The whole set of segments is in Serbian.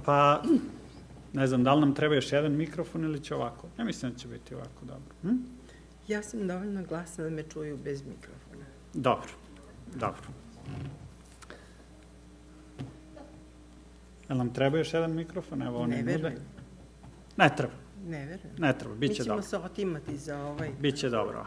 Pa, ne znam, da li nam treba još jedan mikrofon ili će ovako? Ja mislim da će biti ovako dobro. Ja sam dovoljno glasna da me čuju bez mikrofona. Dobro, dobro. Jel nam treba još jedan mikrofon? Evo, oni bude. Ne treba. Ne verujem. Ne treba, bit će dobro. Mi ćemo se otimati za ovaj. Biće dobro.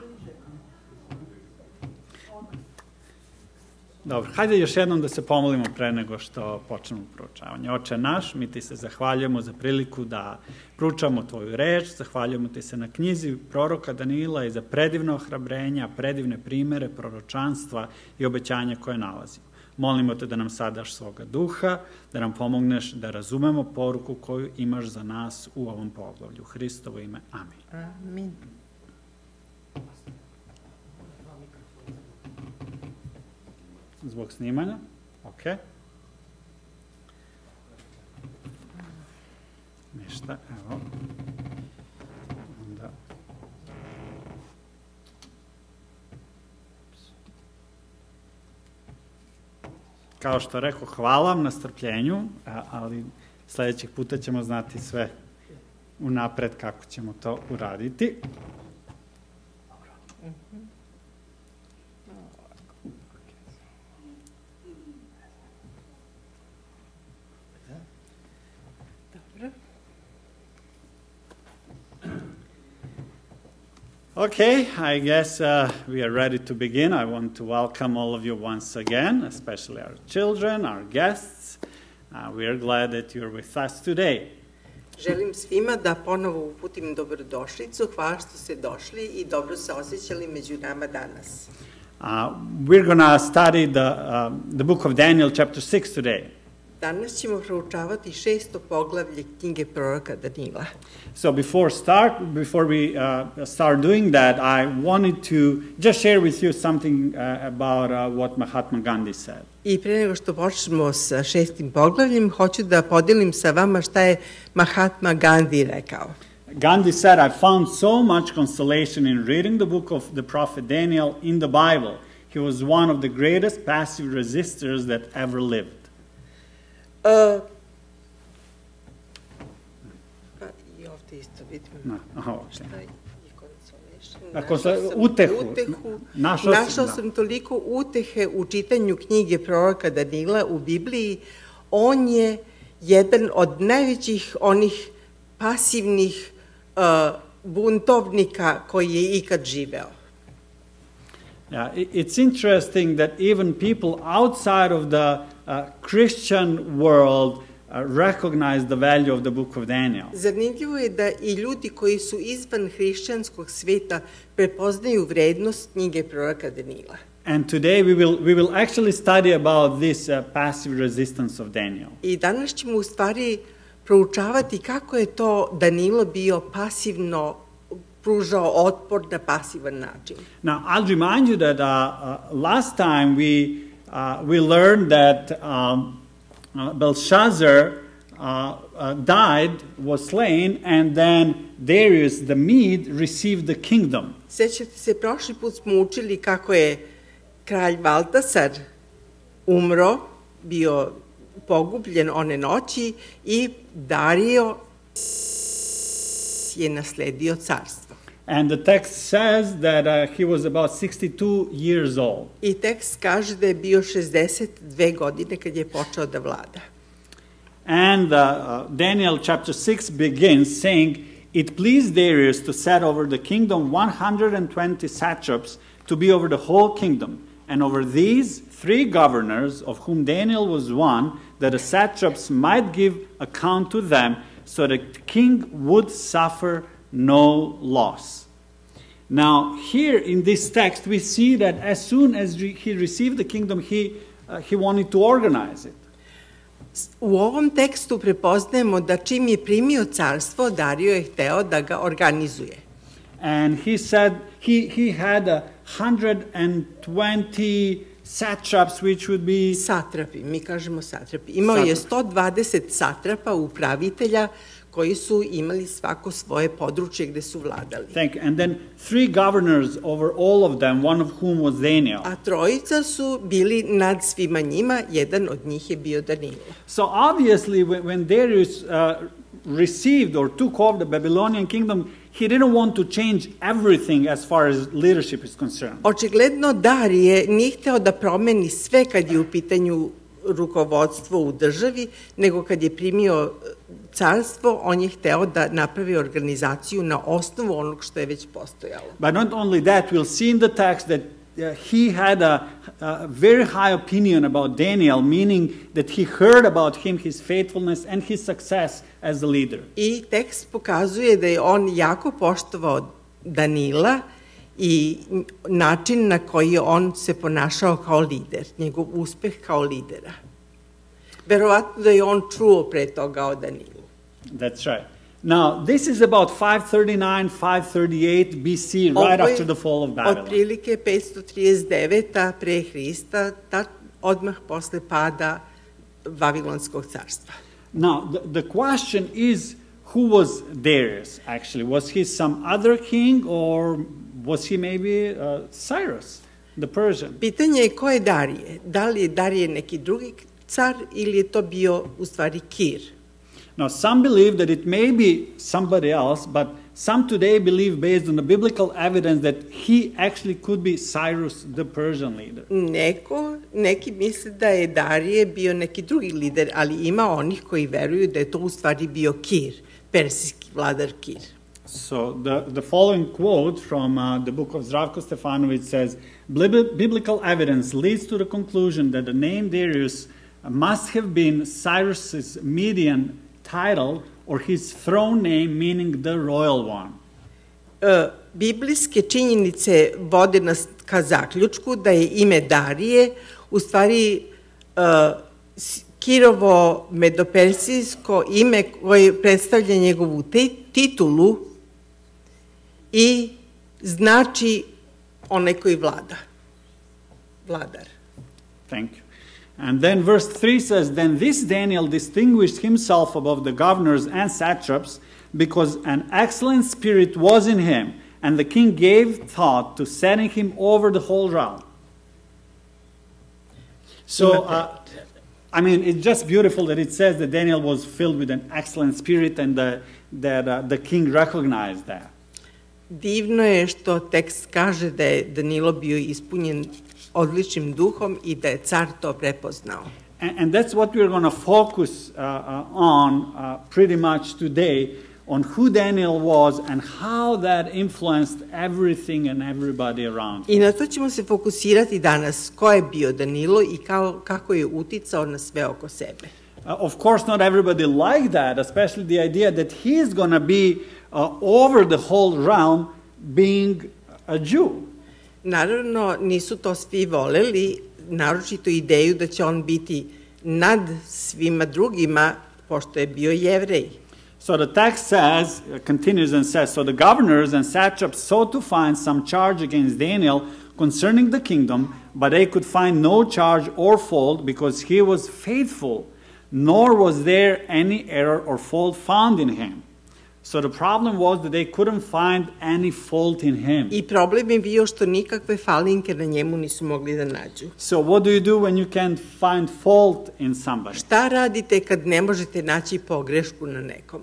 Dobro, hajde još jednom da se pomolimo pre nego što počnemo proučavanje. Oče naš, mi ti se zahvaljujemo za priliku da proučamo tvoju reč, zahvaljujemo ti se na knjizi proroka Danila i za predivna ohrabrenja, predivne primere, proročanstva i obećanja koje nalazimo. Molimo te da nam sad daš svoga duha, da nam pomogneš da razumemo poruku koju imaš za nas u ovom poglavlju. U Hristovo ime. Amin. Amin. Zbog snimanja. Ok. Ništa, evo. Onda... Kao što rekao, hvala vam na strpljenju, ali sledećeg puta ćemo znati sve unapred kako ćemo to uraditi. Okay, I guess we are ready to begin. I want to welcome all of you once again, especially our children, our guests. We are glad that you're with us today. Želim svima da ponovo uputim dobrodošlicu. Hvala što ste došli i dobro se osjećali među nama danas. We're going to study the book of Daniel, chapter 6 today. Danas ćemo proučavati 6. poglavlje knjige proroka Danila. So before we start doing that, I wanted to just share with you something about what Mahatma Gandhi said. I pre nego što počnemo sa 6. poglavljem, hoću da podelim sa vama šta je Mahatma Gandhi rekao. Gandhi said, I found so much consolation in reading the book of the prophet Daniel in the Bible. He was one of the greatest passive resistors that ever lived. Pa i ovdje isto vidimo. Utehu. Našao sam toliko utehe u čitanju knjige proroka Danila u Bibliji. On je jedan od najvećih onih pasivnih buntovnika koji je ikad živeo. Yeah, it's interesting that even people outside of the Christian world recognize the value of the book of Daniel. Zanimljivo je da i ljudi koji su izvan hrišćanskog sveta prepoznaju vrednost knjige proroka Danila. And today we will actually study about this passive resistance of Daniel. I danas ćemo u stvari proučavati kako je to Danilo bio pasivno pružao otpor na pasivan način. Now, I'll remind you that last time we learned that Belshazzar died, was slain, and then Darius the Mede received the kingdom. Sećate se, prošli put smo učili kako je kralj Baltasar umro, bio pogubljen one noći i Dario je nasledio carstvo. And the text says that he was about 62 years old. I tekst kaže da je bio 62 godine kad je počeo da vlada. And Daniel chapter 6 begins saying, It pleased Darius to set over the kingdom 120 satraps to be over the whole kingdom, and over these 3 governors, of whom Daniel was one, that the satraps might give account to them, so that the king would suffer no loss. Now, here in this text, we see that as soon as he received the kingdom, he wanted to organize it. U ovom tekstu prepoznajemo da čim je primio carstvo, Dario je hteo da ga organizuje. And he said he had 120 satraps, which would be... Satrapi, mi kažemo satrapi. Imao je 120 satrapa, upravitelja, koji su imali svako svoje područje gde su vladali. Thank you. And then 3 governors over all of them, one of whom was Daniel. A trojica su bili nad svima njima, jedan od njih je bio Danilo. So obviously when Darius received or took over the Babylonian kingdom, he didn't want to change everything as far as leadership is concerned. Očigledno Darije nije hteo da promeni sve kad je u pitanju rukovodstvo u državi, nego kad je primio carstvo, on je hteo da napravi organizaciju na osnovu onog što je već postojalo. But not only that, we'll see in the text that he had a very high opinion about Daniel, meaning that he heard about him, his faithfulness and his success as a leader. I tekst pokazuje da je on jako poštovao Danila i način na koji je on se ponašao kao lider, njegov uspeh kao lidera. Verovatno da je on čuo pre toga o Danilu. That's right. Now, this is about 539, 538 BC, right after the fall of Babylon. Otprilike 539. pre Hrista, odmah posle pada Vavilonskog carstva. Now, the question is, who was Darius, actually? Was he some other king, or was he maybe Cyrus, the Persian? Pitanje je ko je Darije? Da li je Darije neki drugi car ili je to bio u stvari Kir? Now, some believe that it may be somebody else, but some today believe, based on the biblical evidence, that he actually could be Cyrus, the Persian leader. Neki misle da je Darije bio neki drugi lider, ali ima onih koji veruju da je to u stvari bio Kir, persijski vladar Kir. So the following quote from the book of Zdravko Stefanović says, biblical evidence leads to the conclusion that the name Darius must have been Cyrus's Median title or his throne name, meaning the royal one. Biblijske činjenice vode nas ka zaključku da je ime Darije u stvari Kirovo medopersijsko ime koje predstavlja njegovu titulu i znači onaj koji vlada, vladar. Thank you. And then verse 3 says, then this Daniel distinguished himself above the governors and satraps because an excellent spirit was in him, and the king gave thought to setting him over the whole realm. So, I mean, it's just beautiful that it says that Daniel was filled with an excellent spirit and that the king recognized that. Divno je što tekst kaže da je Danilo bio ispunjen odličnim duhom i da je car to prepoznao. And that's what we're going to focus on pretty much today, on who Daniel was and how that influenced everything and everybody around him. I na to ćemo se fokusirati danas, ko je bio Danilo i kako je uticao na sve oko sebe. Of course, not everybody liked that, especially the idea that he's going to be over the whole realm being a Jew. Naravno, nisu to svi voleli, naročito ideju da će on biti nad svima drugima, pošto je bio Jevrej. So the text says, continues and says, so the governors and satraps sought to find some charge against Daniel concerning the kingdom, but they could find no charge or fault because he was faithful, nor was there any error or fault found in him. So the problem was that they couldn't find any fault in him. I problem je bio što nikakve falinke na njemu nisu mogli da nađu. So what do you do when you can't find fault in somebody? Šta radite kad ne možete naći pogrešku na nekom?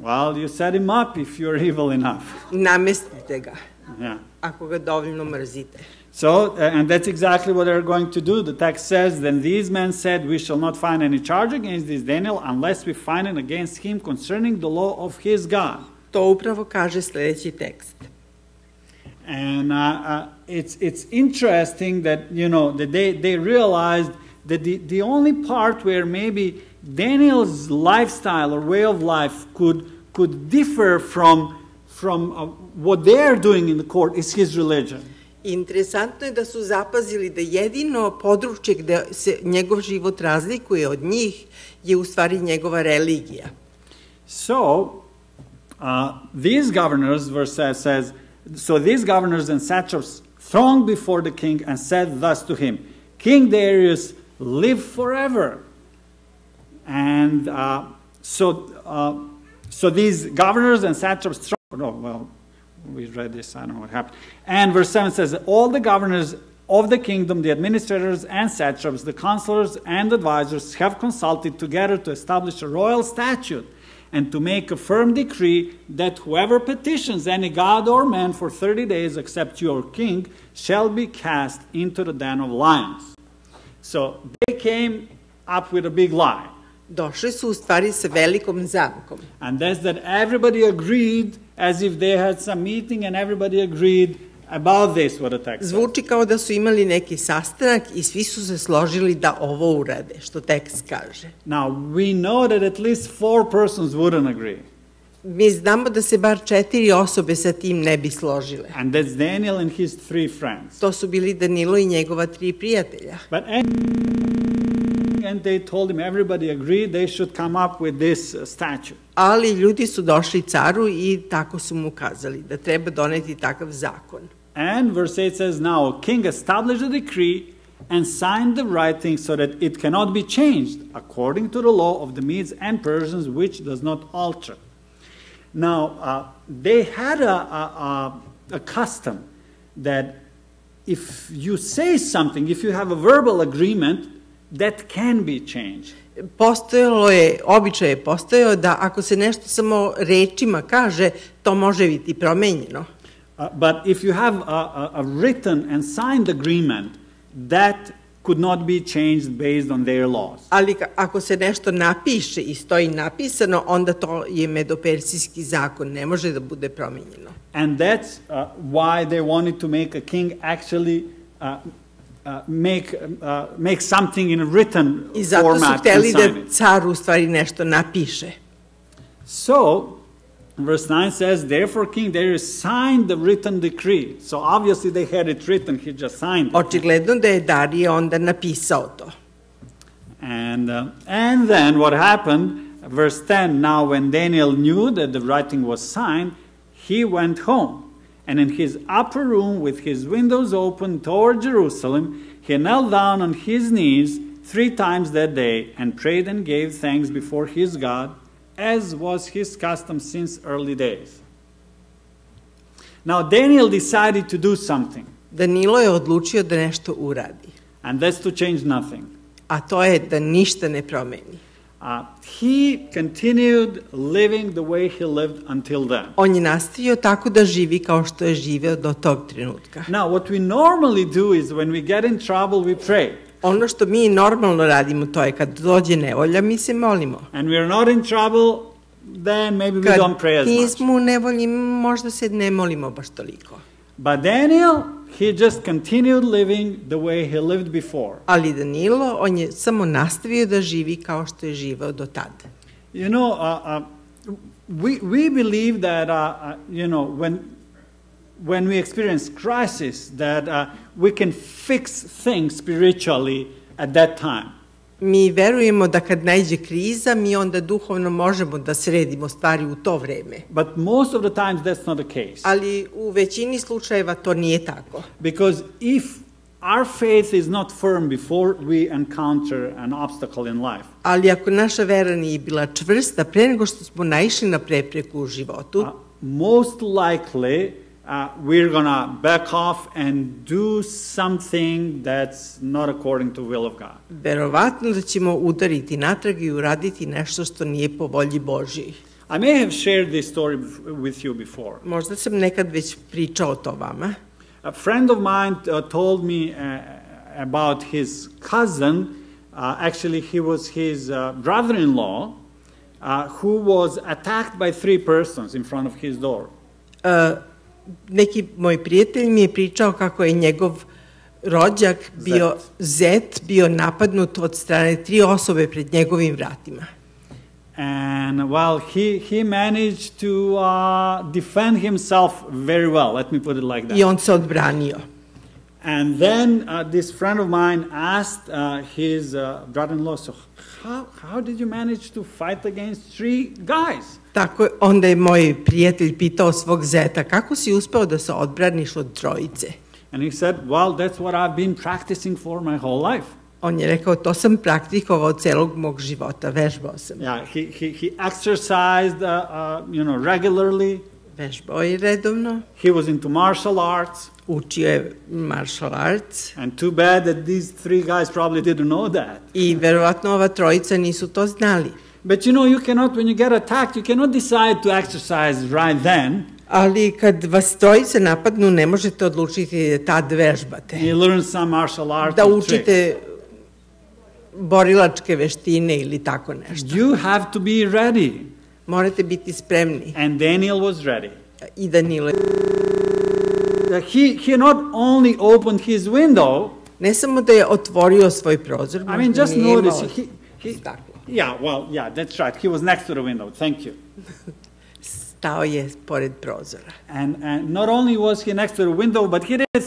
Well, you set him up if you're evil enough. Namestite ga, Yeah. ako ga dovoljno mrzite. So, and that's exactly what they're going to do. The text says, then these men said, we shall not find any charge against this Daniel unless we find it against him concerning the law of his God. To upravo kaže sljedeći tekst. And it's interesting that, you know, that they realized that the only part where maybe Daniel's lifestyle or way of life could differ from what they're doing in the court is his religion. Interesantno je da su zapazili da jedino područje gde se njegov život razlikuje od njih je u stvari njegova religija. So, these governors, verse says, so these governors and satraps thronged before the king and said thus to him, King Darius, live forever. And so So these governors and satraps, we read this, I don't know what happened. And verse 7 says, all the governors of the kingdom, the administrators and satraps, the counselors and advisors have consulted together to establish a royal statute and to make a firm decree that whoever petitions any god or man for 30 days except your king shall be cast into the den of lions. So they came up with a big lie. Došli su u stvari sa velikom zamkom. And that's that everybody agreed as if they had some meeting and everybody agreed about this, what the text says. Zvuči kao da su imali neki sastanak i svi su se složili da ovo urade, što tekst kaže. Now, we know that at least 4 persons wouldn't agree. Mi znamo da se bar 4 osobe sa tim ne bi složile. And that's Daniel and his 3 friends. To su bili Danilo i njegova 3 prijatelja. But and they told him everybody agreed they should come up with this statute. Ali ljudi su došli caru i tako su mu kazali da treba doneti takav zakon. And verse 8 says, now a king established a decree and signed the writing so that it cannot be changed according to the law of the Medes and Persians, which does not alter. Now, they had a custom that if you say something, if you have a verbal agreement, that can be changed. Običaj je postojao da ako se nešto samo rečima kaže, to može biti promenjeno. But if you have a written and signed agreement, that could not be changed based on their laws. Ali ako se nešto napiše i stoji napisano, onda to je medopersijski zakon, ne može da bude promenjeno. And that's why they wanted to make a king actually make something in a written format. I zato su hteli da car u stvari nešto napiše. So, verse 9 says, therefore king Darius signed the written decree. So obviously they had it written, he just signed it. Očigledno da je Darije onda napisao to. And then what happened, verse 10, now when Daniel knew that the writing was signed, he went home. And in his upper room, with his windows open toward Jerusalem, he knelt down on his knees 3 times that day and prayed and gave thanks before his God, as was his custom since early days. Now Daniel decided to do something. Danilo je odlučio da nešto uradi. And that's to change nothing. A to je da ništa ne promeni. He continued living the way he lived until then. On je nastavio tako da živi kao što je živeo do tog trenutka. Now, what we normally do is when we get in trouble, we pray. Ono što mi normalno radimo, to je kad dođe nevolja, mi se molimo. And we are not in trouble, then maybe we don't pray as much. Kad nismo u nevolji, možda se ne molimo baš toliko. But Daniel, he just continued living the way he lived before. Ali Danilo, on je samo nastavio da živi kao što je živeo do tada. You know, we believe that, you know, when we experience crisis, that we can fix things spiritually at that time. Mi verujemo da kad naiđe kriza, mi onda duhovno možemo da sredimo stvari u to vreme. But most of the times that's not the case. Ali u većini slučajeva to nije tako. Because if our faith is not firm before we encounter an obstacle in life. Ali ako naša vera nije bila čvrsta pre nego što smo naišli na prepreku u životu, most likely we're gonna back off and do something that's not according to will of God. Verovatno da ćemo udariti natrag i uraditi nešto što nije po volji Božjoj. I may have shared this story with you before. Možda sam nekad već pričao to vama. A friend of mine told me about his cousin. Actually, he was his brother-in-law who was attacked by 3 persons in front of his door. Neki moj prijatelj mi je pričao kako je njegov rođak zet bio napadnut od strane 3 osobe pred njegovim vratima. And well, he managed to defend himself very well. Let me put it like that. I on se odbranio. And then this friend of mine asked his brother-in-law, so how did you manage to fight against 3 guys? Tako onda je moj prijatelj pitao svog zeta, kako si uspeo da se odbraniš od 3? And he said, well, that's what I've been practicing for my whole life. On je rekao, to sam praktikovao celog mog života, vežbao sam. Yeah, he exercised, regularly. Vežbao je redovno, He was into martial arts. učio je martial arts And too bad that these three guys probably didn't know that. i verovatno ova trojica nisu to znali. But you cannot, when you get attacked, you cannot decide to exercise right then. Ali kad vas trojice napadnu, ne možete odlučiti da tad vežbate. You learn some martial arts Da or tricks. učite borilačke veštine ili tako nešto. You have to be ready. Morate biti spremni. And Daniel was ready. I Danilo. He not only opened his window. Ne samo da je otvorio svoj prozor, I mean, just nije notice, imao staklo. yeah, that's right. He was next to the window. Thank you. Stao je pored prozora. And not only was he next to the window, but he did it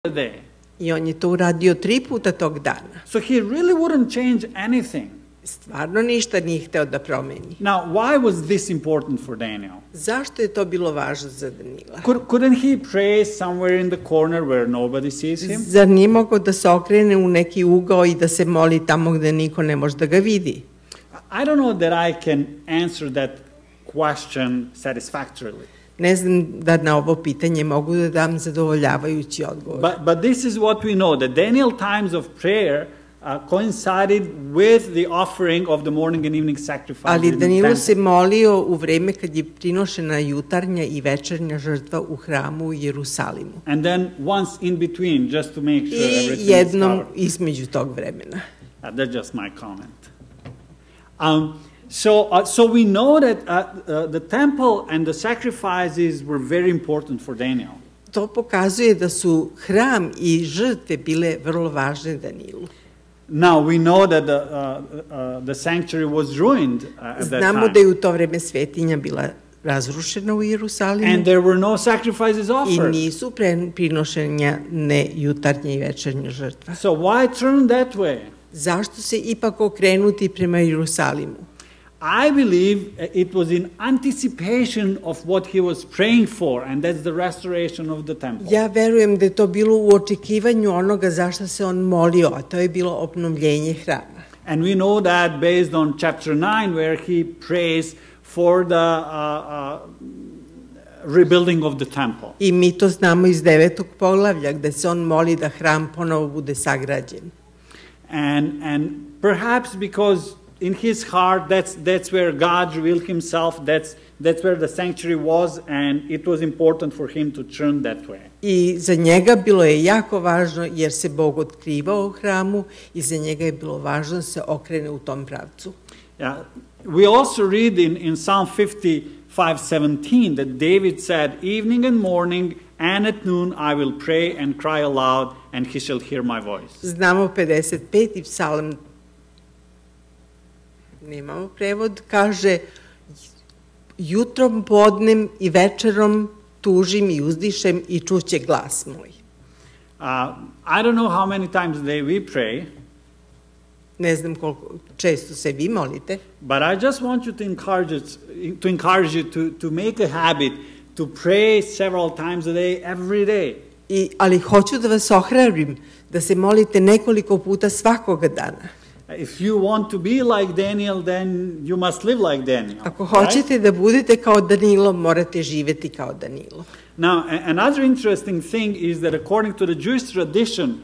the day. I on je to uradio 3 puta tog dana. So he really wouldn't change anything. Stvarno ništa nije hteo da promeni. Now, why was this important for Daniel? Zašto je to bilo važno za Danila? Couldn't he pray somewhere in the corner where nobody sees him? Zar nije mogao da se okrene u neki ugao i da se moli tamo gde niko ne može da ga vidi? I don't know that I can answer that question satisfactorily. Ne znam da na ovo pitanje mogu da dam zadovoljavajući odgovor. But this is what we know, that Daniel times of prayer coincided with the offering of the morning and evening sacrifice. Ali Danilo se molio u vreme kad je prinošena jutarnja i večernja žrtva u hramu u Jerusalimu. And then once in between, just to make sure everything is I jednom covered. između tog vremena. That's just my comment. So we know that the temple and the sacrifices were very important for Daniel. To pokazuje da su hram i žrtve bile vrlo važne Danilu. Now we know that the sanctuary was ruined at that Znamo time. da je u to vreme svetinja bila razrušena u Jerusalimu And there were no sacrifices i offered. nisu prinošenja ne jutarnja i večernja žrtva. So why turn that way? Zašto se ipak okrenuti prema Jerusalimu? I believe it was in anticipation of what he was praying for, and that's the restoration of the temple. Ja verujem da je to bilo u očekivanju onoga zašto se on molio, a to je bilo obnovljenje hrama. And we know that based on chapter 9, where he prays for the rebuilding of the temple. I mi to znamo iz 9. poglavlja, gde se on moli da hram ponovo bude sagrađen. And perhaps because in his heart, that's where God revealed himself, that's where the sanctuary was, and it was important for him to turn that way. I za njega bilo je jako važno, jer se Bog otkrivao u hramu, i za njega je bilo važno da se okrene u tom pravcu. Yeah. We also read in Psalm 55:17 that David said, "Evening and morning and at noon I will pray and cry aloud, and he shall hear my voice." Znamo 55. psalam, nemamo prevod, kaže: jutrom, podnem i večerom tužim i uzdišem i čuće glas moj. I don't know how many times a day we pray, Ne znam koliko često se vi molite, but I just want you to encourage you to make a habit to pray several times a day, every day. ali hoću da vas ohrabrim da se molite nekoliko puta svakoga dana. If you want to be like Daniel, then you must live like Daniel. Ako hoćete da budete kao Danilo, morate živeti kao Danilo. Now, another interesting thing is that according to the Jewish tradition,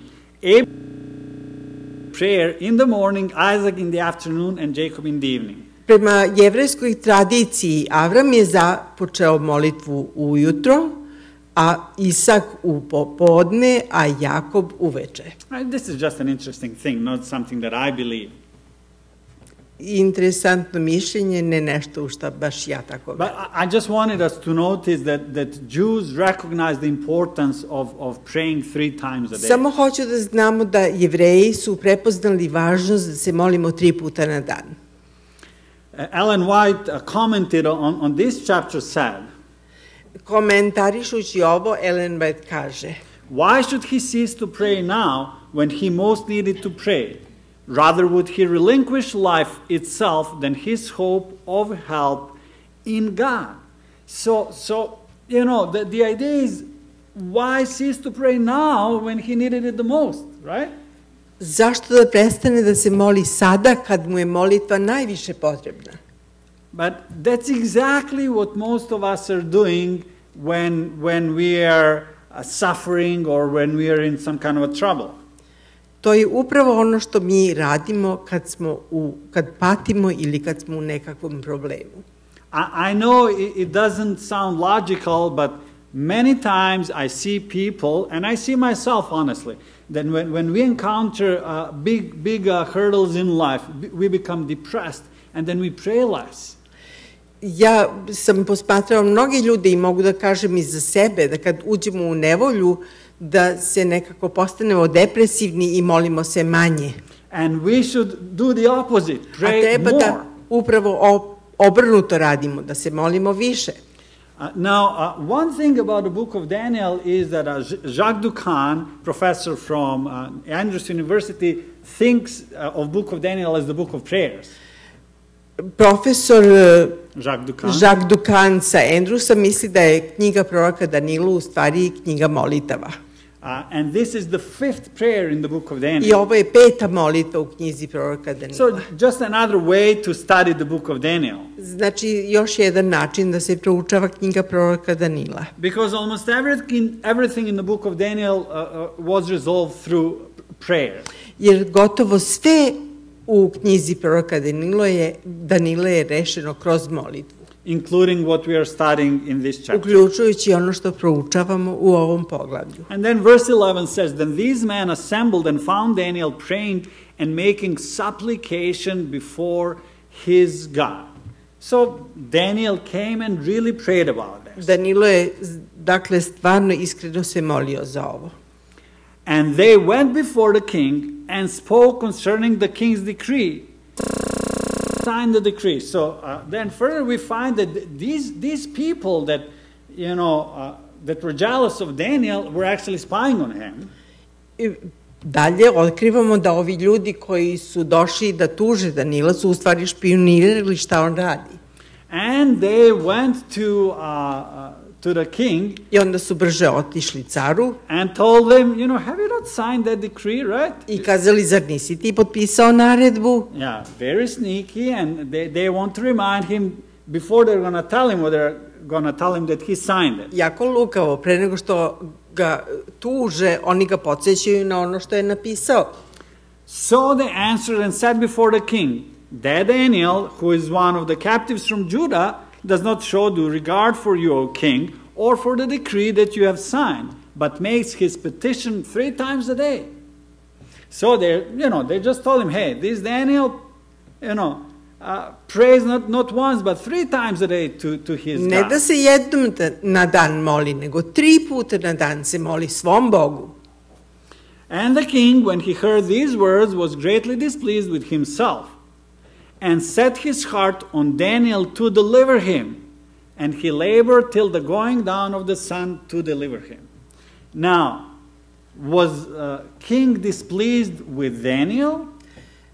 prayer in the morning, Isaac in the afternoon, and Jacob in the evening. Prema jevrejskoj tradiciji, Avram je započeo molitvu ujutro, a Isak u popodne, a Jakob uveče. This is just an interesting thing, not something that I believe. Interesantno mišljenje, ne nešto u šta baš ja tako But verujem. I just wanted us to notice that Jews recognize the importance of praying 3 times a day. Samo hoću da znamo da Jevreji su prepoznali važnost da se molimo 3 puta na dan. Ellen White commented on this chapter said, Komentarišući ovo, Ellen White kaže: "Why should he cease to pray now when he most needed to pray? Rather would he relinquish life itself than his hope of help in God." So the idea is, why cease to pray now when he needed it the most, right? Zašto da prestane da se moli sada kad mu je molitva najviše potrebna? But that's exactly what most of us are doing when we are suffering or when we are in some kind of a trouble. To je upravo ono što mi radimo kad patimo ili kad smo u nekakvom problemu. I know it doesn't sound logical, but many times I see people, and I see myself honestly, that when we encounter big hurdles in life, we become depressed and then we pray less. Ja sam posmatrala mnogi ljude i mogu da kažem i za sebe, da kad uđemo u nevolju, da se nekako postanemo depresivni i molimo se manje. And we should do the opposite, pray more. A treba da upravo obrnuto radimo, da se molimo više. Now, one thing about the book of Daniel is that Jacques Ducan, professor from Andrews University, thinks of book of Daniel as the book of prayers. Profesor Jacques Ducan sa Andrewsa misli da je knjiga proroka Danilu u stvari knjiga molitava. And this is the fifth prayer in the book of Daniel. I ovo je peta molitva u knjizi proroka Danila. So just another way to study the book of Daniel. Znači još jedan način da se proučava knjiga proroka Danila. Because almost everything in the book of Daniel was resolved through prayer. Jer gotovo sve u knjizi proroka Danila je rešeno kroz molitvu. Including what we are studying in this chapter. Uključujući ono što proučavamo u ovom poglavlju. And then verse 11 says, Then these men assembled and found Daniel praying and making supplication before his God. So Daniel came and really prayed about this. Danilo je, dakle, stvarno iskreno se molio za ovo. And they went before the king and spoke concerning the king's decree. Signed the decree. So then further we find that these people that, that were jealous of Daniel were actually spying on him. Dalje otkrivamo da ovi ljudi koji su došli da tuže Danila su u stvari špionirali šta on radi. And they went to the king. I onda su brže otišli caru. And told him, have you not signed that decree, right? I kazali, zar nisi ti potpisao naredbu? Yeah, very sneaky, and they want to remind him before they're going to tell him, or they're going to tell him that he signed it. Jako lukavo, pre nego što ga tuže, oni ga podsjećaju na ono što je napisao. So they answered and said before the king, that Daniel, who is one of the captives from Judah, does not show due regard for you, O king, or for the decree that you have signed, but makes his petition 3 times a day. So they just told him, hey, this Daniel, prays not once, but 3 times a day to his God. Ne da se jednom na dan moli, nego 3 puta na dan se moli svom Bogu. And the king, when he heard these words, was greatly displeased with himself, and set his heart on Daniel to deliver him. And he labored till the going down of the sun to deliver him. Now, was king displeased with Daniel?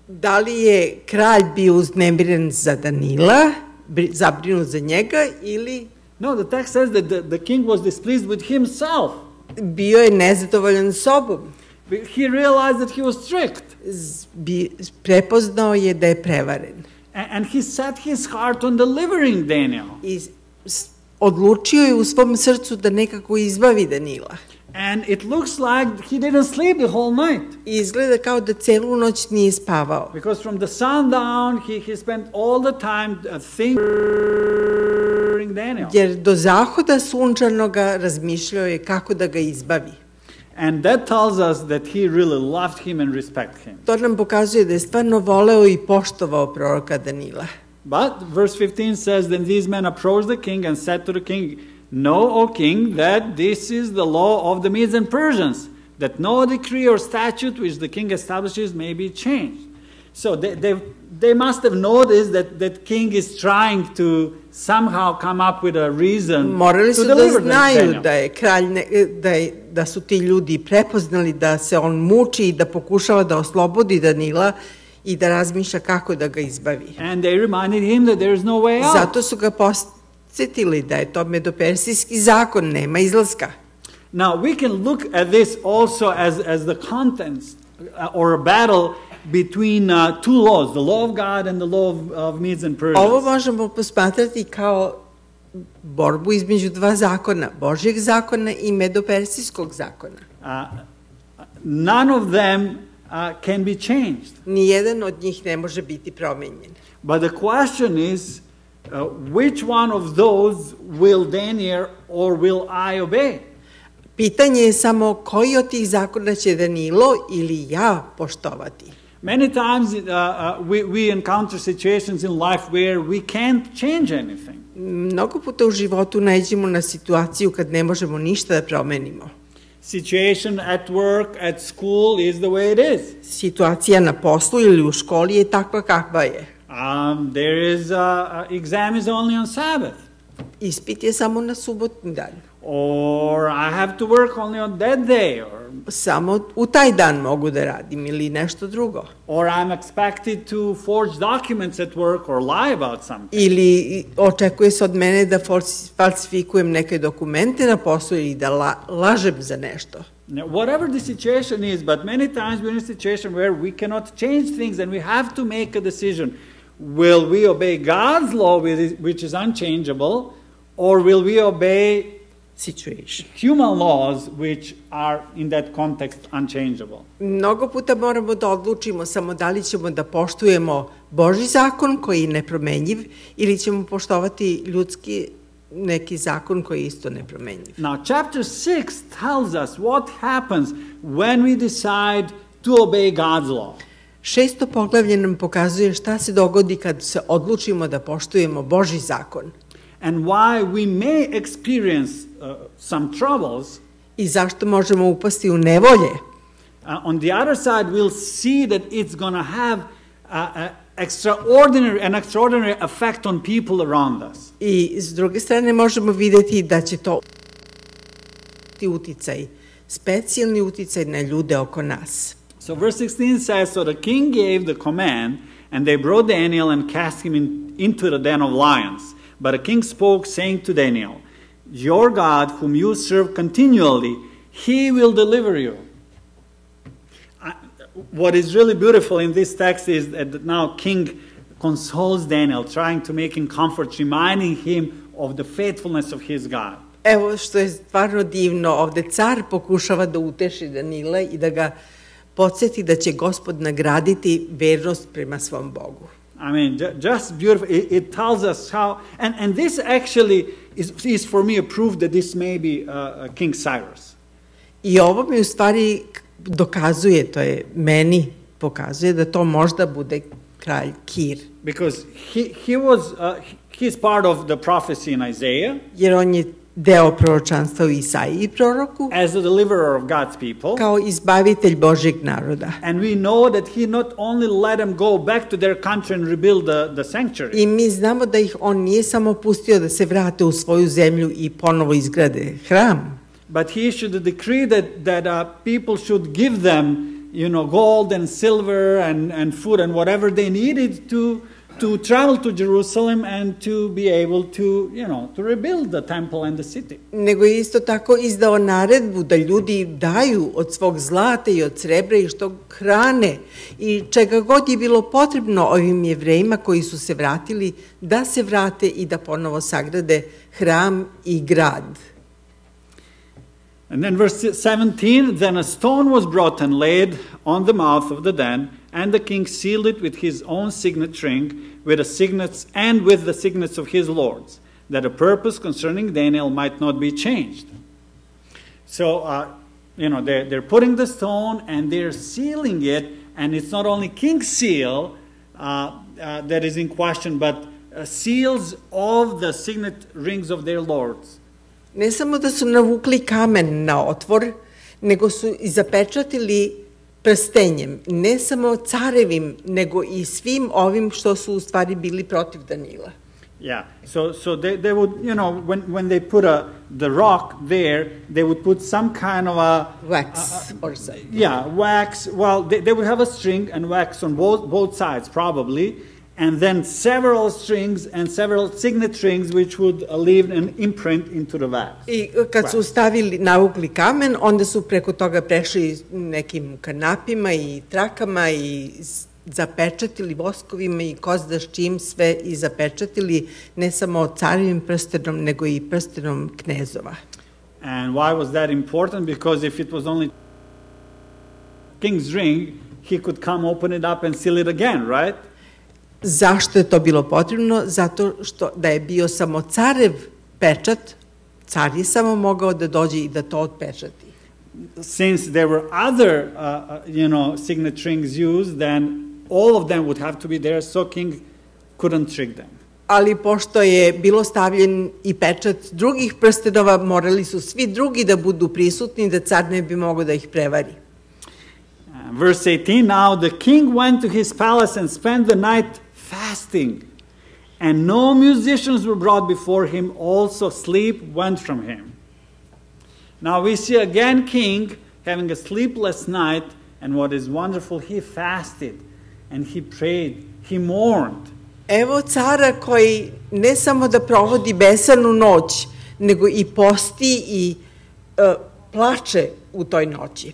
Da li je kralj bio uznemiren za Danila, zabrinut za njega, ili... No, the text says that the king was displeased with himself. Bio je nezadovoljan sobom. He realized that he was tricked. Prepoznao je da je prevaren. And he set his heart on delivering Daniel. I odlučio je u svom srcu da nekako izbavi Danila. And it looks like he didn't sleep the whole night. I izgleda kao da celu noć nije spavao. Because from the sundown he spent all the time thinking Daniel. Jer do zahoda sunčanoga razmišljao je kako da ga izbavi. And that tells us that he really loved him and respected him. To nam pokazuje da je stvarno voleo i poštovao proroka Danila. But verse 15 says, Then these men approached the king and said to the king, Know, O king, that this is the law of the Medes and Persians, that no decree or statute which the king establishes may be changed. So they must have noticed that king is trying to somehow come up with a reason Morali su to deliver da znaju Daniel. da je kralj, da su ti ljudi prepoznali da se on muči i da pokušava da oslobodi Danila i da razmišlja kako da ga izbavi. And they reminded him that there is no way out. Zato su ga podsjetili da je to medopersijski zakon, nema izlaska. Now we can look at this also as the contents or a battle between two laws, the law of God and the law of Medes and Ovo Persians. možemo posmatrati kao borbu između dva zakona, Božjeg zakona i Medopersijskog zakona. None of them can be changed. Nijedan od njih ne može biti promenjen. But the question is, which one of those will Daniel or will I obey? Pitanje je samo koji od tih zakona će Danilo ili ja poštovati. Many times we encounter situations in life where we can't change anything. Mnogo puta u životu naiđemo na situaciju kad ne možemo ništa da promenimo. Situation at work, at school is the way it is. Situacija na poslu ili u školi je takva kakva je. There is exam is only on Sabbath. Ispit je samo na subotni dan. Or I have to work only on that day. Samo u taj dan mogu da radim ili nešto drugo. Or I'm expected to forge documents at work or lie about something. Ili očekuje se od mene da falsifikujem neke dokumente na poslu ili da lažem za nešto. Now, whatever the situation is, but many times we're in a situation where we cannot change things and we have to make a decision. Will we obey God's law, which is unchangeable, or will we obey human laws, which are in that context unchangeable? Mnogo puta moramo da odlučimo samo da li ćemo da poštujemo Božji zakon koji je nepromenjiv ili ćemo poštovati ljudski neki zakon koji je isto nepromenjiv. Now, chapter 6 tells us what happens when we decide to obey God's law. 6. poglavlje nam pokazuje šta se dogodi kad se odlučimo da poštujemo Božji zakon. And why we may experience some troubles. I zašto možemo upasti u nevolje. On the other side, we'll see that it's going to have an extraordinary effect on people around us. I s druge strane možemo vidjeti da će to uticaj, specijalni uticaj na ljude oko nas. So verse 16 says, so the king gave the command, and they brought Daniel and cast him into the den of lions. But the king spoke, saying to Daniel, your God, whom you serve continually, he will deliver you. What is really beautiful in this text is that now king consoles Daniel, trying to make him comfort, reminding him of the faithfulness of his God. Evo što je stvarno divno, ovde car pokušava da uteši Danila i da ga podsjeti da će Gospod nagraditi vernost prema svom Bogu. I mean, just beautiful. It tells us how, and this actually is for me a proof that this may be King Cyrus. I ovo mi u stvari dokazuje, to je meni pokazuje da to možda bude kralj Kir. Because he's part of the prophecy in Isaiah. Jer on je deo proročanstva u Isaiji proroku. As the deliverer of God's people. Kao izbavitelj Božjeg naroda. And we know that he not only let them go back to their country and rebuild the sanctuary. I mi znamo da ih on nije samo pustio da se vrate u svoju zemlju i ponovo izgrade hram. But he issued a decree that people should give them, gold and silver and food and whatever they needed to travel to Jerusalem and to be able to rebuild the temple and the city. Nego je isto tako izdao naredbu da ljudi daju od svog zlata i od srebra i što hrane i čega god je bilo potrebno ovim Jevrejima koji su se vratili, da se vrate i da ponovo sagrade hram i grad. And then verse 17, then a stone was brought and laid on the mouth of the den, and the king sealed it with his own signet ring, with the signets and with the signets of his lords, that the purpose concerning Daniel might not be changed. So, they're putting the stone and they're sealing it, and it's not only king's seal that is in question, but seals of the signet rings of their lords. Ne samo da su navukli kamen na otvor, nego su i zapečatili prstenjem, ne samo carevim, nego i svim ovim što su u stvari bili protiv Danila. Yeah, so they would, when they put the rock there, they would put some kind of a wax or something. Yeah, wax. Well, they would have a string and wax on both sides probably, and then several strings and several signet strings which would leave an imprint into the wax. I kad su navukli kamen, onda su preko toga prešli nekim kanapima i trakama i zapečatili voskovima i ko zna s čim sve i zapečatili ne samo carevim prstenom, nego i prstenom knezova. And why was that important? Because if it was only king's ring, he could come open it up and seal it again, right? Zašto je to bilo potrebno? Zato što da je bio samo carev pečat, car je samo mogao da dođe i da to otpečati. Since there were other, signet rings used, then all of them would have to be there, so king couldn't trick them. Ali pošto je bilo stavljen i pečat drugih prstenova, morali su svi drugi da budu prisutni, da car ne bi mogao da ih prevari. Verse 18, now the king went to his palace and spent the night fasting, and no musicians were brought before him, also sleep went from him. Now we see again king having a sleepless night, and what is wonderful, he fasted, and he prayed, he mourned. Evo cara koji ne samo da provodi besanu noć, nego i posti i plače u toj noći,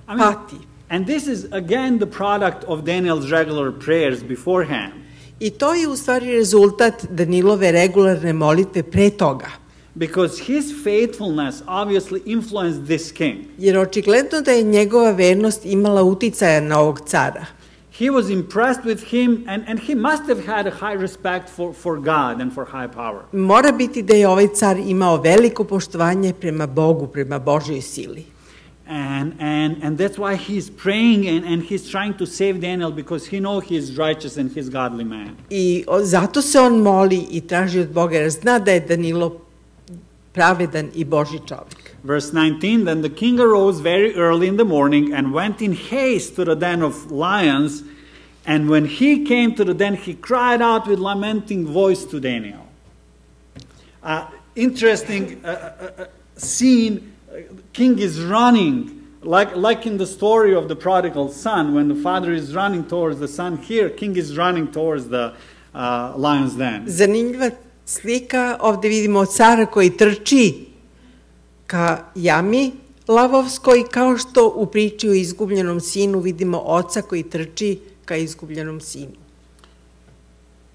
pati. And this is again the product of Daniel's regular prayers beforehand. I to je u stvari rezultat Danilove regularne molitve pre toga. Because his faithfulness obviously influenced this king. Jer očigledno da je njegova vernost imala uticaja na ovog cara. He was impressed with him, and he must have had a high respect for God and for high power. Mora biti da je ovaj car imao veliko poštovanje prema Bogu, prema Božjoj sili. And that's why he's praying and he's trying to save Daniel, because he knows he is righteous and he's godly man. I zato se on moli i traži od Boga, jer zna da je Danilo pravedan i Božji čovjek. Verse 19, then the king arose very early in the morning and went in haste to the den of lions, and when he came to the den, he cried out with lamenting voice to Daniel. Interesting scene. King is running, like in the story of the prodigal son, when the father is running towards the son. Here, king is running towards the lion's den. Zanimljiva slika, ovdje vidimo cara koji trči ka jami lavovskoj, kao što u priči o izgubljenom sinu vidimo oca koji trči ka izgubljenom sinu.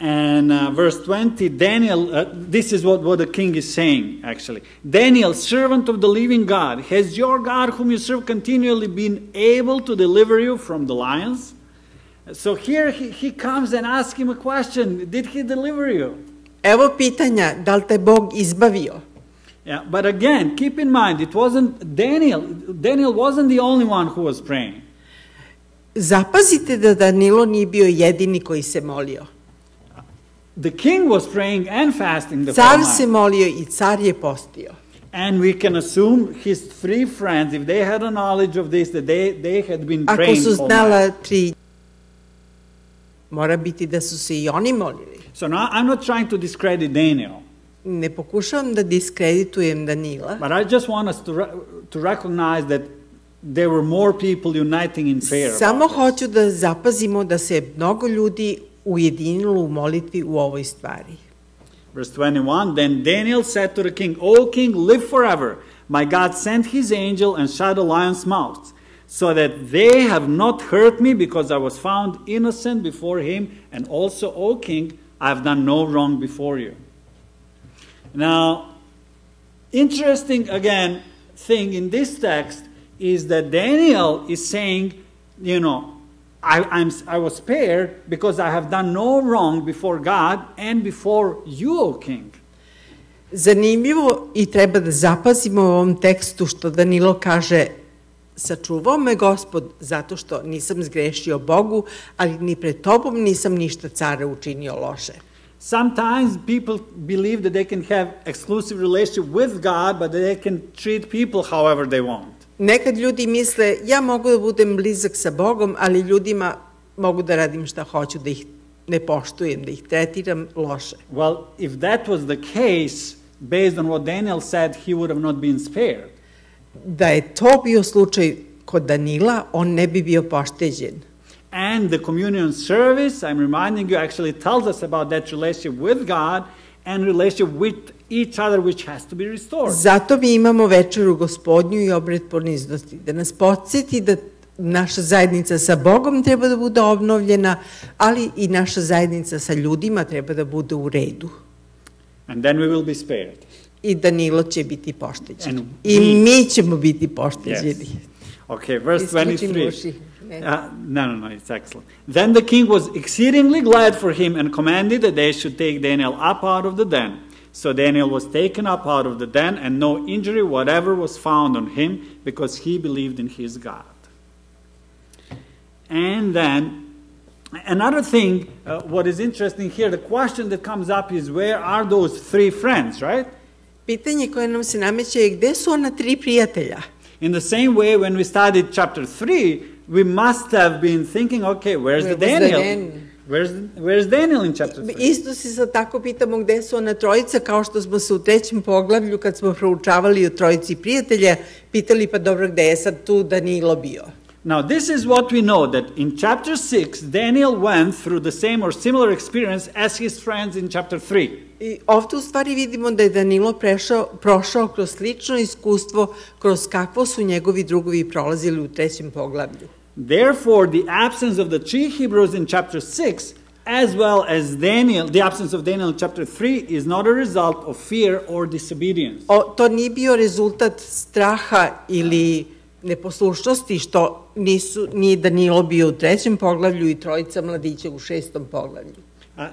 And verse 20, Daniel, this is what the king is saying, actually. Daniel, servant of the living God, has your God, whom you serve continually, been able to deliver you from the lions? So here he comes and asks him a question. Did he deliver you? Evo pitanja, da li te Bog izbavio? Yeah, but again, keep in mind, it wasn't Daniel. Daniel wasn't the only one who was praying. Zapazite da Danilo nije bio jedini koji se molio. The king was praying and fasting the Car whole se night. molio i car je postio. And we can assume his three friends, if they had a knowledge of this, that they had been Ako praying su all znala night. tri, mora biti da su se i oni molili. So now I'm not trying to discredit Daniel, Ne pokušavam da diskreditujem Danila, but I just want us to recognize that there were more people uniting in prayer. samo about this. hoću da zapazimo da se mnogo ljudi ujedinilo u molitvi u ovoj stvari. Verse 21, then Daniel said to the king, O king, live forever. My God sent his angel and shut the lions' mouths, so that they have not hurt me, because I was found innocent before him, and also, O king, I have done no wrong before you. Now, interesting again thing in this text is that Daniel is saying, I was spared because I have done no wrong before God and before you, O king. Zanimljivo i treba da zapazimo u ovom tekstu što Danilo kaže: sačuvao me Gospod zato što nisam zgrešio Bogu, ali ni pred tobom nisam ništa care učinio loše. Sometimes people believe that they can have exclusive relationship with God, but that they can treat people however they want. Nekad ljudi misle, ja mogu da budem blizak sa Bogom, ali ljudima mogu da radim šta hoću, da ih ne poštujem, da ih tretiram loše. Well, if that was the case, based on what Daniel said, he would have not been spared. Da je to bio slučaj kod Danila, on ne bi bio pošteđen. And the communion service, I'm reminding you, actually tells us about that relationship with God and relationship with each other, which has to be restored. Zato mi imamo večeru Gospodnju i obred poniznosti, da nas podsjeti da naša zajednica sa Bogom treba da bude obnovljena, ali i naša zajednica sa ljudima treba da bude u redu. And then we will be spared. I Danilo će biti pošteđen. I mi ćemo biti pošteđeni. Yes. Okay, verse 23. No, it's excellent. Then the king was exceedingly glad for him and commanded that they should take Daniel up out of the den. So Daniel was taken up out of the den, and no injury whatever was found on him, because he believed in his God. And then, another thing, what is interesting here, the question that comes up is, where are those three friends, right? Pitanje koje nam se nameće je gde su ona tri prijatelja? In the same way, when we studied chapter 3, we must have been thinking, okay, where's the Daniel? Where's Daniel in chapter 3? Isto se sad tako pitamo gde su ona trojica, kao što smo se u 3. poglavlju, kad smo proučavali o trojici prijatelja, pitali pa dobro gde je sad tu Danilo bio. Now, this is what we know, that in chapter 6, Daniel went through the same or similar experience as his friends in chapter 3. I ovdje u stvari vidimo da je Danilo prošao kroz slično iskustvo kroz kakvo su njegovi drugovi prolazili u 3. poglavlju. Therefore, the absence of the three Hebrews in chapter 6, as well as the absence of Daniel in chapter 3, is not a result of fear or disobedience. To nije bio rezultat straha ili neposlušnosti što nije Danilo bio u 3. poglavlju i trojica mladića u 6. poglavlju.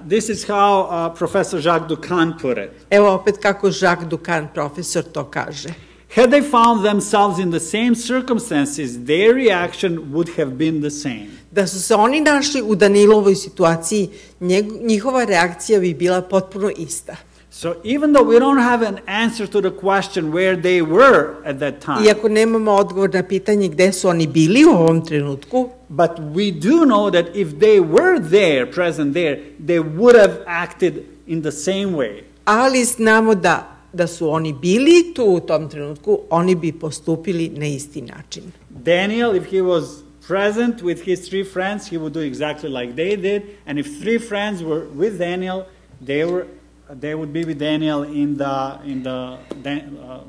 This is how Professor Jacques Ducan put it. Evo opet kako Jacques Ducan, profesor, to kaže. Had they found themselves in the same circumstances, their reaction would have been the same. Da su se oni našli u Danilovoj situaciji, njihova reakcija bi bila potpuno ista. So even though we don't have an answer to the question where they were at that time, iako nemamo odgovor na pitanje gde su oni bili u ovom trenutku, but we do know that if they were there, present there, they would have acted in the same way. Ali znamo da su oni bili tu u tom trenutku, oni bi postupili na isti način. Daniel, if he was present with his three friends, he would do exactly like they did, and if three friends were with Daniel, they would be with Daniel in the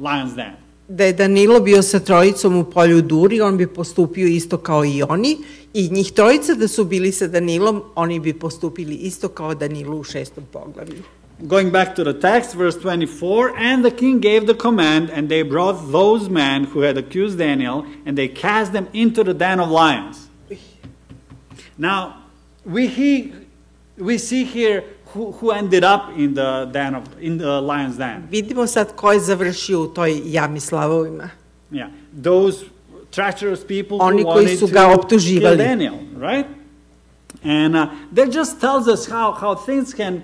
lion's den. Da je Danilo bio sa trojicom u polju Duri, on bi postupio isto kao i oni, i njih trojica da su bili sa Danilom, oni bi postupili isto kao Danilo u 6. poglavlju. Going back to the text, verse 24, and the king gave the command, and they brought those men who had accused Daniel, and they cast them into the den of lions. Now, we see here who ended up in the lion's den. Vidimo sad ko je završio u toj jami s lavovima. Yeah, those treacherous people oni who koji wanted su ga to optuživali. kill Daniel, right? And that just tells us how things can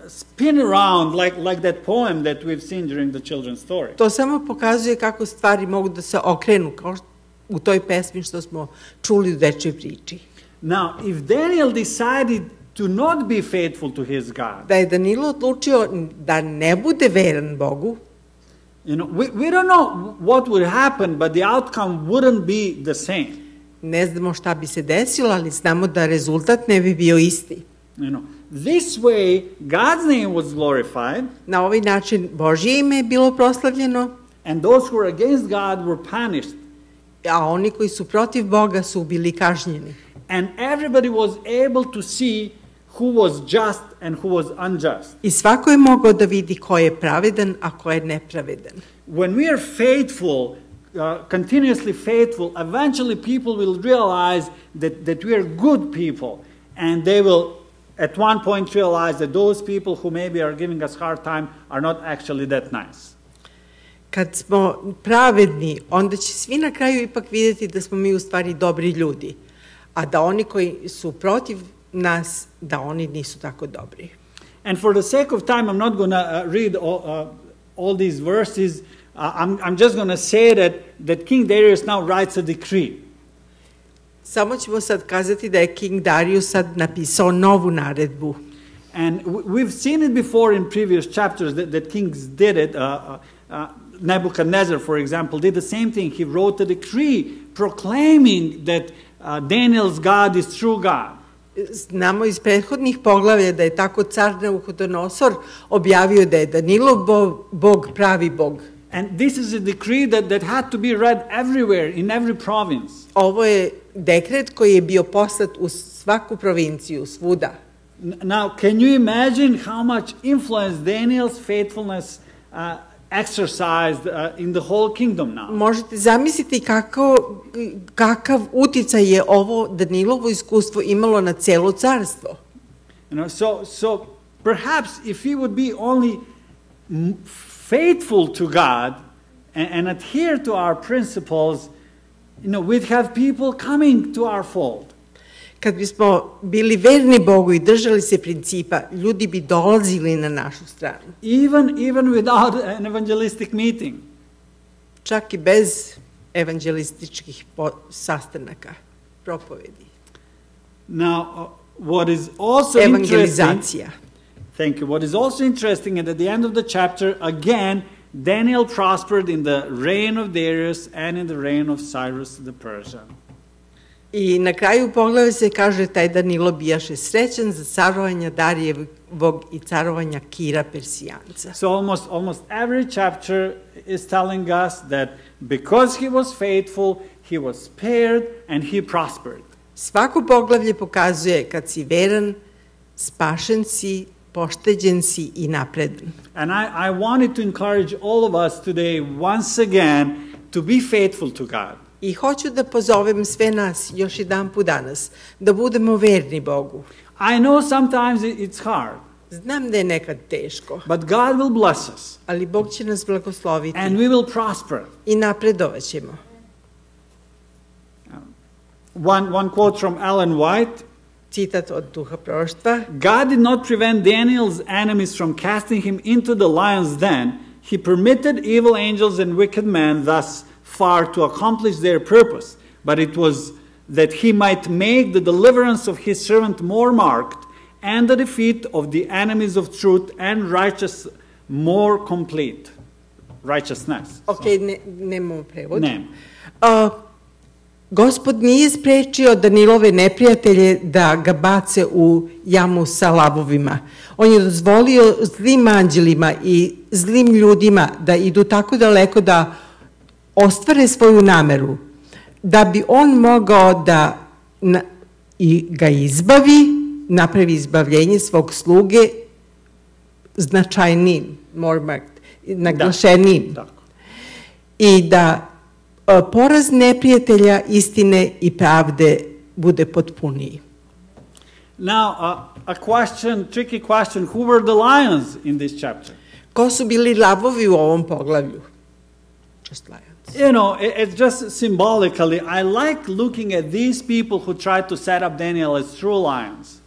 spin around like that poem that we've seen during the children's story. To samo pokazuje kako stvari mogu da se okrenu, kao u toj pesmi što smo čuli u dečjoj priči. Now, if Daniel decided to not be faithful to his God, da je Danilo odlučio da ne bude veran Bogu, we don't know what would happen, but the outcome wouldn't be the same. Ne znamo šta bi se desilo, ali znamo da rezultat ne bi bio isti. This way, God's name was glorified. Na ovaj način Božje ime je bilo proslavljeno. And those who were against God were punished. A oni koji su protiv Boga su bili kažnjeni. And everybody was able to see who was just and who was unjust. I svako je mogao da vidi ko je pravedan, a ko je nepravedan. When we are faithful, continuously faithful, eventually people will realize that we are good people, and they will at one point realize that those people who maybe are giving us hard time are not actually that nice. Kad smo pravedni, onda će svi na kraju ipak vidjeti da smo mi u stvari dobri ljudi, a da oni koji su protiv nas, da oni nisu tako dobri. And for the sake of time, I'm not going to read all these verses. I'm just going to say that King Darius now writes a decree. Samo ćemo sad kazati da je King Darius sad napisao novu naredbu. And we've seen it before in previous chapters that kings did it. Nebuchadnezzar, for example, did the same thing. He wrote a decree proclaiming that Daniel's God is true God. Znamo iz prethodnih poglavlja da je tako car Navuhodonosor objavio da je Danilov bog pravi bog. And this is a decree that had to be read everywhere, in every province. Ovo je dekret koji je bio poslat u svaku provinciju, svuda. Now, can you imagine how much influence Daniel's faithfulness exercised in the whole kingdom now? Možete zamisliti kakav uticaj je ovo Danilovo iskustvo imalo na celo carstvo. So perhaps if he would be only faithful to God and adhere to our principles, we'd have people coming to our fold. Kad bismo bili verni Bogu i držali se principa, ljudi bi dolazili na našu stranu. Even without an evangelistic meeting. Čak i bez evanđelističkih sastanaka, propovedi. Now, what is also evangelizacija. Thank you. What is also interesting is at the end of the chapter, again, Daniel prospered in the reign of Darius and in the reign of Cyrus the Persian. I na kraju poglavlja se kaže taj Danilo bijaše srećan za carovanja Darijevog i carovanja Kira Persijanca. So almost every chapter is telling us that because he was faithful, he was spared and he prospered. Svako poglavlje pokazuje kad si veran, spašen si, pošteđen si i napredan. And I wanted to encourage all of us today once again to be faithful to God. I hoću da pozovem sve nas još jedanput danas da budemo verni Bogu. I know sometimes it's hard. Znam da je nekad teško. But God will bless us. Ali Bog će nas blagosloviti. And we will prosper. I napredovaćemo. One quote from Ellen White. Citat od duha proroštva. God did not prevent Daniel's enemies from casting him into the lion's den. He permitted evil angels and wicked men thus far to accomplish their purpose, but it was that he might make the deliverance of his servant more marked and the defeat of the enemies of truth and righteousness more complete. Righteousness. Okay, nemamo prevod. Nem. Gospod nije sprečio Danilove neprijatelje da ga bace u jamu sa lavovima. On je dozvolio zlim anđelima i zlim ljudima da idu tako daleko da ostvare svoju nameru, da bi on mogao da ga izbavi, napravi izbavljenje svog sluge značajnijim, more marked, naglašenijim. I da poraz neprijatelja istine i pravde bude potpuniji. Now, a tricky question, who were the lions in this chapter? Ko su bili lavovi u ovom poglavlju? Just lions. It's just symbolically, I like looking at these people who tried to set up Daniel as true lions.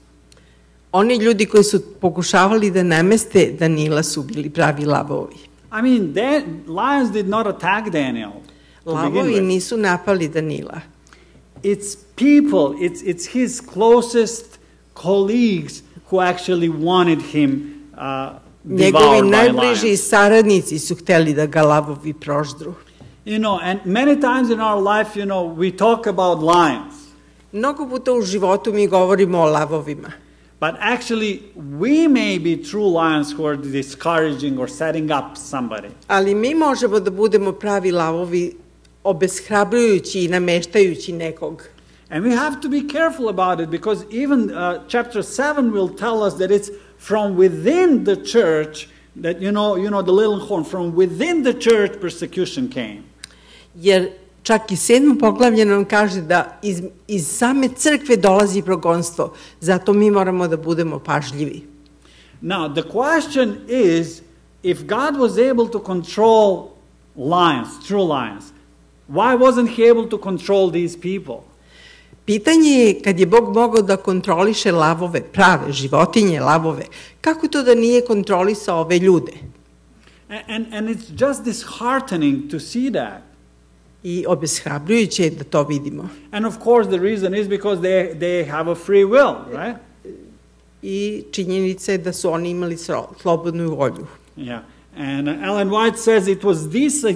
Oni ljudi koji su pokušavali da nameste Danila su bili pravi lavovi. I mean, lions did not attack Daniel. Lavovi nisu napali Danila. It's people, it's his closest colleagues who actually wanted him devoured Njegovi by najbliži lions. saradnici su hteli da ga lavovi proždru. And many times in our life, we talk about lions. Mnogo puta u životu mi govorimo o lavovima. But actually, we may be true lions who are discouraging or setting up somebody. Ali mi možemo da budemo pravi lavovi obeshrabrujući i nameštajući nekog. And we have to be careful about it because even chapter 7 will tell us that it's from within the church that, the little horn, from within the church persecution came. Jer čak i 7. poglavlje nam kaže da iz same crkve dolazi progonstvo. Zato mi moramo da budemo pažljivi. Now, the question is, if God was able to control lions, true lions, why wasn't he able to control these people? Pitanje je, kad je Bog mogao da kontroliše lavove, prave životinje, lavove, kako to da nije kontrolisao ove ljude? And it's just disheartening to see that. I obeshrabrujuće je da to vidimo. And of course the reason is because they have a free will, right? I činjenica je da su oni imali slobodnu volju. Yeah. And Ellen White says it was these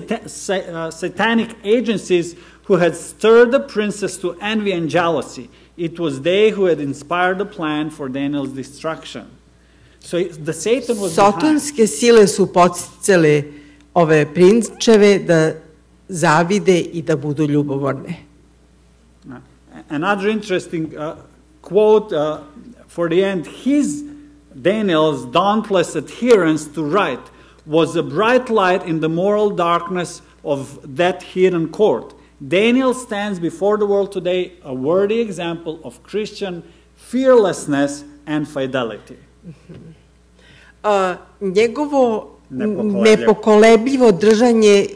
satanic agencies who had stirred the princes to envy and jealousy. It was they who had inspired the plan for Daniel's destruction. So the Satan was behind. Sotonske sile su podsticale ove prinčeve da zavide i da budu ljubomorne. Another interesting quote for the end, Daniel's dauntless adherence to right was a bright light in the moral darkness of that hidden court. Daniel stands before the world today a worthy example of Christian fearlessness and fidelity. Njegovo nepokolebljivo držanje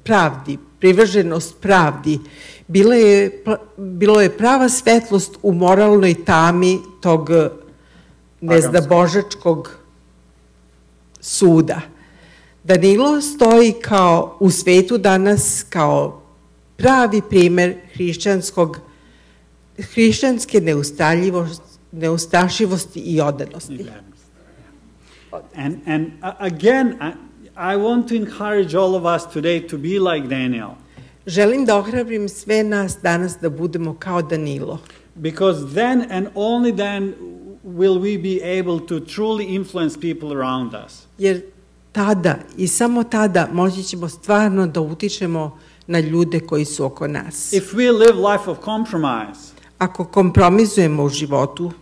pravdi, privrženost pravdi, bilo je prava svetlost u moralnoj tami tog nezdabožačkog suda. Danilo stoji kao u svetu danas kao pravi primer hrišćanske neustašivosti i odanosti. And again, I want to encourage all of us today to be like Daniel. Želim da ohrabrim sve nas danas da budemo kao Danilo. Because then and only then will we be able to truly influence people around us. Jer tada i samo tada moći ćemo stvarno da utičemo na ljude koji su oko nas. If we live life of compromise, ako kompromisujemo u životu,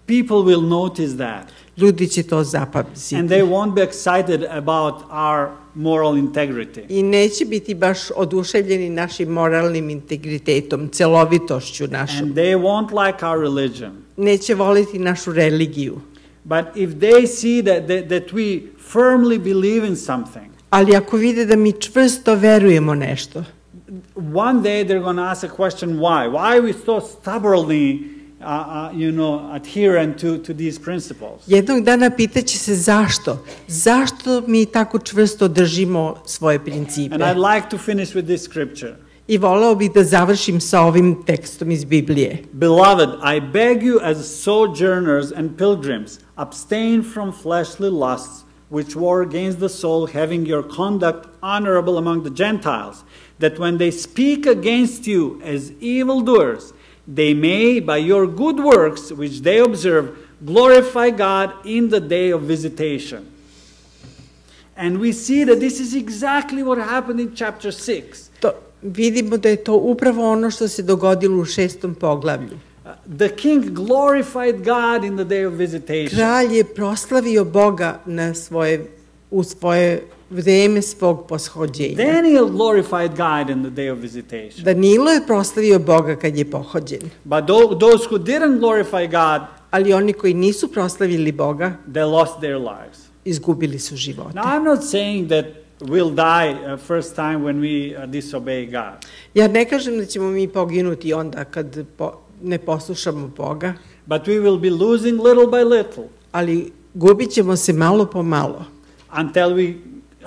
people will notice that. Ljudi će to zapamtiti. And they won't be excited about our moral integrity. I neće biti baš oduševljeni našim moralnim integritetom, celovitošću našom. And they won't like our religion. Neće voliti našu religiju. But if they see that we firmly believe in something, ali ako vide da mi čvrsto verujemo nešto, one day they're going to ask a question, why? Why are we so stubbornly adherent to these principles? Jednog dana pitaće se zašto? Zašto mi tako čvrsto držimo svoje principe? And I'd like to finish with this scripture. I voleo bih da završim sa ovim tekstom iz Biblije. Beloved, I beg you as sojourners and pilgrims, abstain from fleshly lusts, which war against the soul, having your conduct honorable among the Gentiles, that when they speak against you as evildoers, they may, by your good works, which they observe, glorify God in the day of visitation. And we see that this is exactly what happened in chapter 6. Vidimo da je to upravo ono što se dogodilo u 6. poglavlju. The king glorified God in the day of visitation. Kralj je proslavio Boga u svoje vreme svog poshođenja. Daniel glorified God in the day of visitation. Danilo je proslavio Boga kad je pohođen. But those who didn't glorify God, ali oni koji nisu proslavili Boga, they lost their lives. Izgubili su živote. Now I'm not saying that we'll die first time when we disobey God. Ja ne kažem da ćemo mi poginuti onda kad ne poslušamo Boga. But we will be losing little by little. Ali gubit ćemo se malo po malo.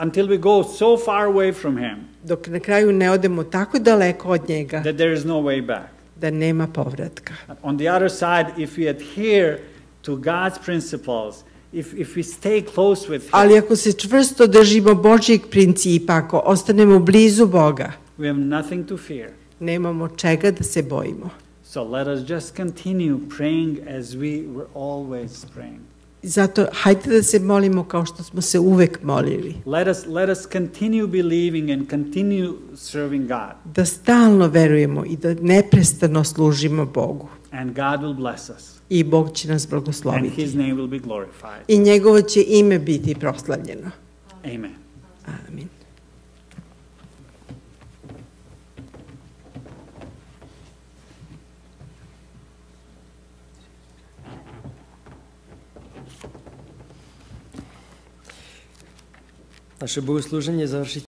Until we go so far away from him. Dok na kraju ne odemo tako daleko od njega. That there is no way back. Da nema povratka. On the other side, if we adhere to God's principles, if we stay close with him. Ali ako se čvrsto držimo Božjeg principa, ako ostanemo blizu Boga, we have nothing to fear. Nemamo čega da se bojimo. So let us just continue praying as we were always praying. Zato hajde da se molimo kao što smo se uvek molili. Let us continue believing and continue serving God. Da stalno verujemo i da neprestano služimo Bogu. And God will bless us. I Bog će nas blagosloviti. And his name will be glorified. I njegovo će ime biti proslavljeno. Amen. Amin. Naše bogosluženje završit